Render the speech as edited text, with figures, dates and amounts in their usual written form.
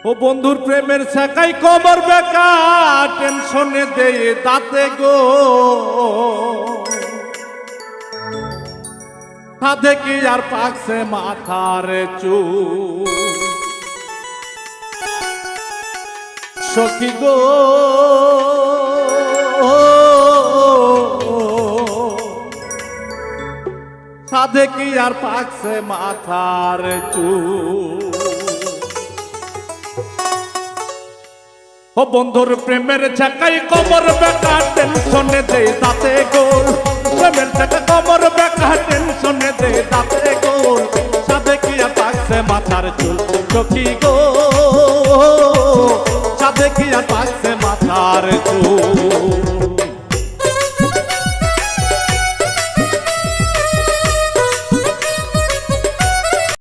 ও বন্ধুর প্রেমের ছাকাই কবর বেকা টেনশনে দেয় দাঁতে গো সাধে কি আর পাকছে মাথার চুল সখী গো সাধে কি আর পাকছে মাথার চুল ও বন্ধুর প্রেমের ছাকাই কবর বেকা টেনশনে দেয় দাঁতে গোল প্রেমের ছাকা কবর বেকা টেনশনে দেয় দাঁতে গোল সাধে কি আর পাকছে মাথার চুল সখী গো